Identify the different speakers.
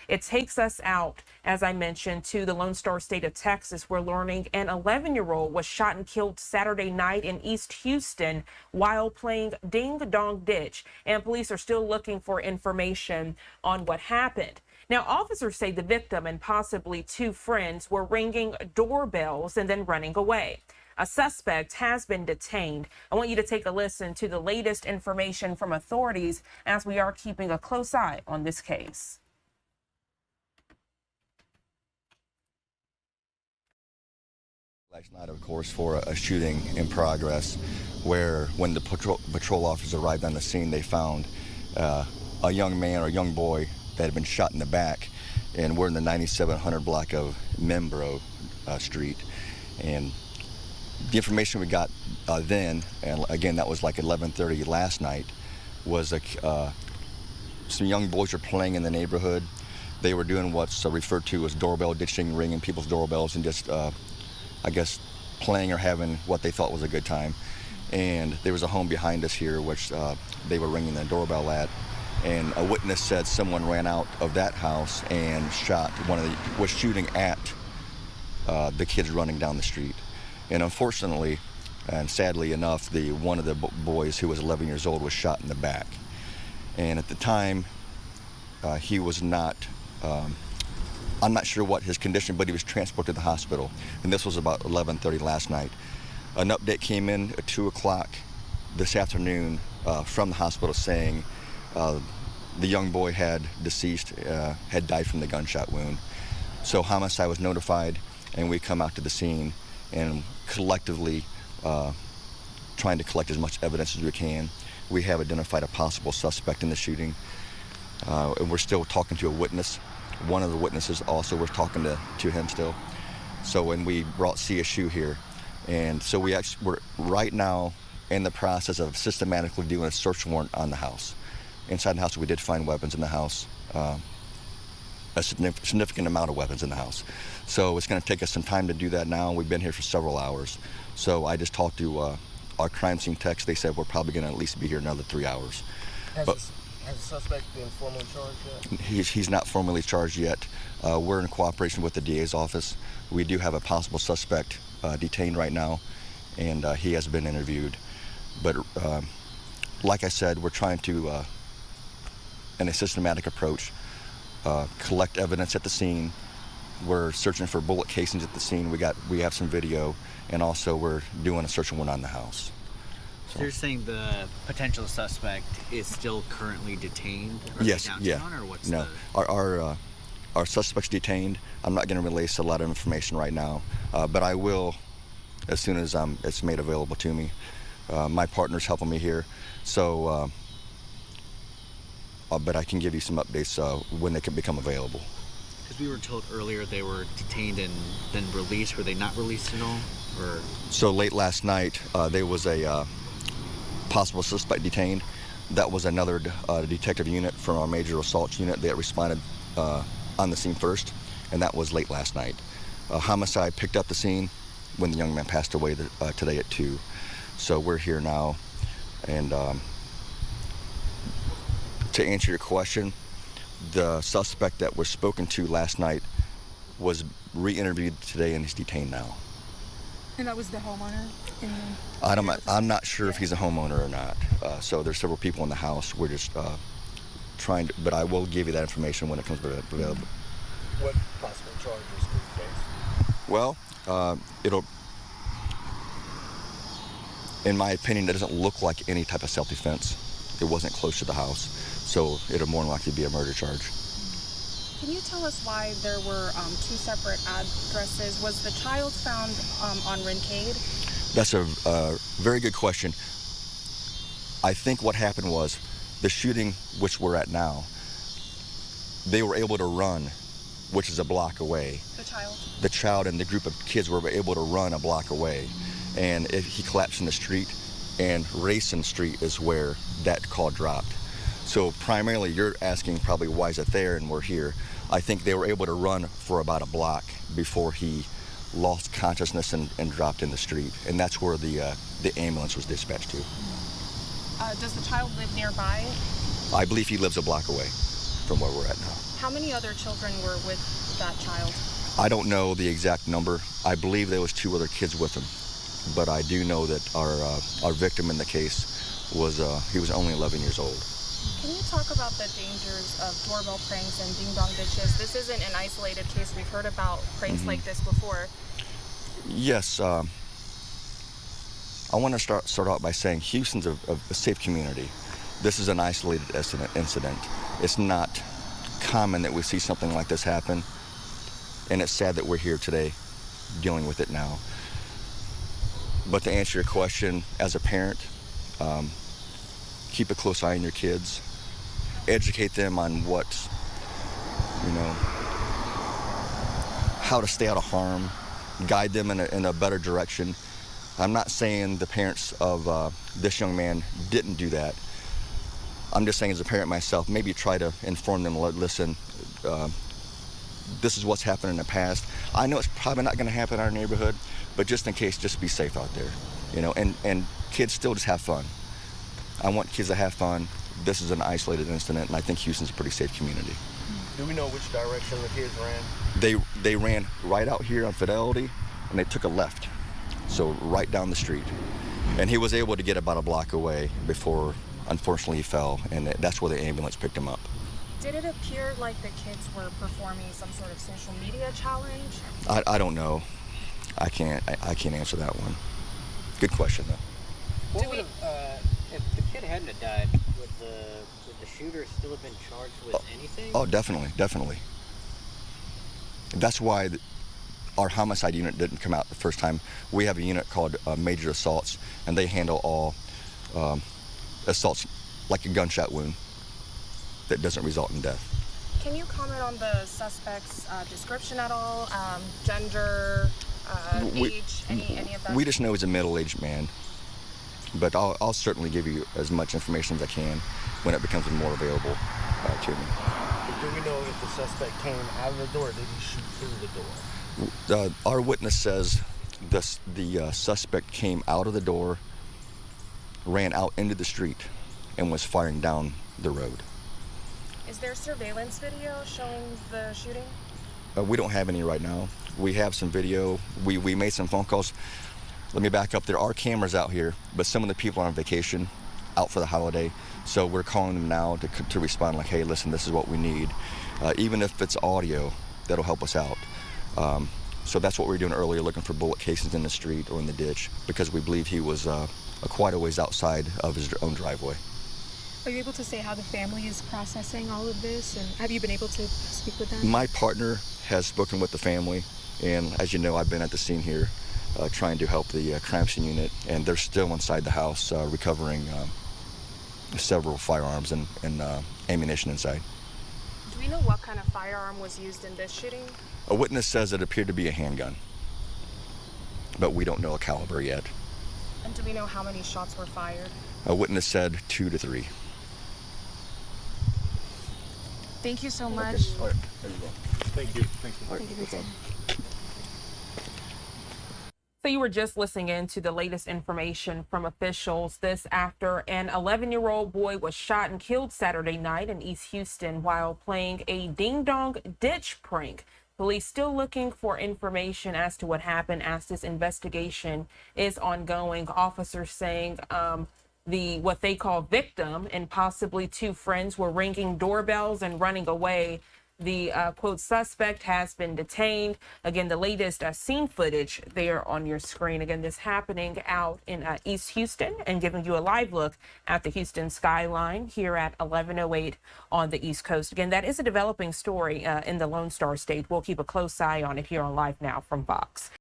Speaker 1: It takes us out, as I mentioned, to the Lone Star State of Texas. We're learning an 11-year-old was shot and killed Saturday night in East Houston while playing Ding Dong Ditch, and police are still looking for information on what happened. Now, officers say the victim and possibly two friends were ringing doorbells and then running away. A suspect has been detained. I want you to take a listen to the latest information from authorities as we are keeping a close eye on this case.
Speaker 2: Last night, of course, for a shooting in progress where when the patrol officers arrived on the scene, they found a young man or a young boy that had been shot in the back, and we're in the 9700 block of Membro Street. And the information we got then, and again that was like 11:30 last night, was some young boys were playing in the neighborhood. They were doing what's referred to as doorbell ditching, ringing people's doorbells and just I guess playing or having what they thought was a good time. And there was a home behind us here which they were ringing the doorbell at, and a witness said someone ran out of that house and was shooting at the kids running down the street. And unfortunately, and sadly enough, one of the boys who was 11 years old was shot in the back. And at the time, he was not, I'm not sure what his condition, but he was transported to the hospital. And this was about 11:30 last night. An update came in at 2 o'clock this afternoon from the hospital saying the young boy had died from the gunshot wound. So homicide was notified, and we come out to the scene and collectively trying to collect as much evidence as we can. We have identified a possible suspect in the shooting, and we're still talking to a witness. One of the witnesses also, we're talking to him still. So when we brought CSU here, and so we're right now in the process of systematically doing a search warrant on the house. Inside the house, we did find weapons in the house, a significant amount of weapons in the house. So it's going to take us some time to do that now. We've been here for several hours. So I just talked to our crime scene techs. They said we're probably going to at least be here another 3 hours.
Speaker 3: Has the suspect been formally charged yet?
Speaker 2: He's not formally charged yet. We're in cooperation with the DA's office. We do have a possible suspect detained right now, and he has been interviewed. But like I said, we're trying to, in a systematic approach, collect evidence at the scene. We're searching for bullet casings at the scene. We have some video, and also we're doing a search warrant on the house.
Speaker 4: So you're saying the potential suspect is still currently detained?
Speaker 2: Yes, yeah.
Speaker 4: Or what's
Speaker 2: no, our suspect's detained. I'm not going to release a lot of information right now, but I will as soon as it's made available to me. My partner's helping me here, so but I can give you some updates when they can become available.
Speaker 4: Because we were told earlier they were detained and then released. Were they not released at all? Or? So
Speaker 2: late last night, there was a possible suspect detained. That was another detective unit from our major assault unit that responded on the scene first, and that was late last night. Homicide picked up the scene when the young man passed away today at 2. So we're here now, and to answer your question, the suspect that was spoken to last night was re-interviewed today and is detained now.
Speaker 5: And that was the homeowner?
Speaker 2: I'm not sure if he's a homeowner or not. So there's several people in the house. We're just trying to, but I will give you that information when it comes available.
Speaker 3: What possible charges could you face?
Speaker 2: Well, in my opinion, it doesn't look like any type of self-defense. It wasn't close to the house, so it'll more than likely be a murder charge.
Speaker 5: Can you tell us why there were 2 separate addresses? Was the child found on Rincade?
Speaker 2: That's a very good question. I think what happened was the shooting, which we're at now, they were able to run, which is a block away.
Speaker 5: The child? The
Speaker 2: child and the group of kids were able to run a block away. And he collapsed in the street, and Racing Street is where that call dropped. So primarily you're asking probably why is it there and we're here. I think they were able to run for about a block before he lost consciousness and dropped in the street. And that's where the ambulance was dispatched to.
Speaker 5: Does the child live nearby?
Speaker 2: I believe he lives a block away from where we're at now.
Speaker 5: How many other children were with that child?
Speaker 2: I don't know the exact number. I believe there was 2 other kids with him, but I do know that our victim in the case was he was only 11 years old.
Speaker 5: Can you talk about the dangers of doorbell pranks and ding-dong ditches? This isn't an isolated case. We've heard about pranks like this before.
Speaker 2: Yes, I want to start out by saying Houston's a safe community. This is an isolated incident. It's not common that we see something like this happen, and it's sad that we're here today dealing with it now. But to answer your question, as a parent, keep a close eye on your kids. Educate them on how to stay out of harm. Guide them in a better direction. I'm not saying the parents of this young man didn't do that. I'm just saying, as a parent myself, maybe try to inform them, listen, this is what's happened in the past. I know it's probably not going to happen in our neighborhood, but just in case, just be safe out there. And kids still just have fun. I want kids to have fun. This is an isolated incident, and I think Houston's a pretty safe community.
Speaker 3: Do we know which direction the kids ran?
Speaker 2: They ran right out here on Fidelity, and they took a left, so right down the street. And he was able to get about a block away before, unfortunately, he fell, and that's where the ambulance picked him up.
Speaker 5: Did it appear like the kids were performing some sort of social media challenge?
Speaker 2: I don't know. I can't answer that one. Good question, though.
Speaker 6: What would have, if the kid hadn't have died, would the shooter still have been charged with anything?
Speaker 2: Oh, definitely. That's why our homicide unit didn't come out the first time. We have a unit called Major Assaults, and they handle all assaults like a gunshot wound that doesn't result in death.
Speaker 5: Can you comment on the suspect's description at all? Gender, age, any of that?
Speaker 2: We just know he's a middle-aged man, but I'll certainly give you as much information as I can when it becomes more available to me.
Speaker 3: Do we know if the suspect came out of the door or did he shoot through the door?
Speaker 2: Our witness says the suspect came out of the door, ran out into the street, and was firing down the road.
Speaker 5: Is there surveillance video showing the shooting?
Speaker 2: We don't have any right now. We have some video. We made some phone calls. Let me back up. There are cameras out here, but some of the people are on vacation, out for the holiday. So we're calling them now to respond like, hey, listen, this is what we need. Even if it's audio, that'll help us out. So that's what we were doing earlier, looking for bullet casings in the street or in the ditch, because we believe he was quite a ways outside of his own driveway.
Speaker 7: Are you able to say how the family is processing all of this, and have you been able to speak with them?
Speaker 2: My partner has spoken with the family, and as you know, I've been at the scene here trying to help the crime scene unit, and they're still inside the house recovering several firearms and ammunition inside.
Speaker 5: Do we know what kind of firearm was used in this shooting?
Speaker 2: A witness says it appeared to be a handgun, but we don't know a caliber yet.
Speaker 5: And do we know how many shots were fired?
Speaker 2: A witness said 2 to 3.
Speaker 5: Thank you so much.
Speaker 2: Okay. All right. There you go.
Speaker 3: Thank you.
Speaker 2: All right. No problem.
Speaker 1: So you were just listening in to the latest information from officials. This after an 11-year-old boy was shot and killed Saturday night in East Houston while playing a ding-dong ditch prank. Police still looking for information as to what happened as this investigation is ongoing. Officers saying what they call victim and possibly 2 friends were ringing doorbells and running away. The quote suspect has been detained. Again, the latest scene footage there on your screen. Again, this happening out in East Houston, and giving you a live look at the Houston skyline here at 11:08 on the East Coast. Again, that is a developing story in the Lone Star State. We'll keep a close eye on it here on Live Now from Fox.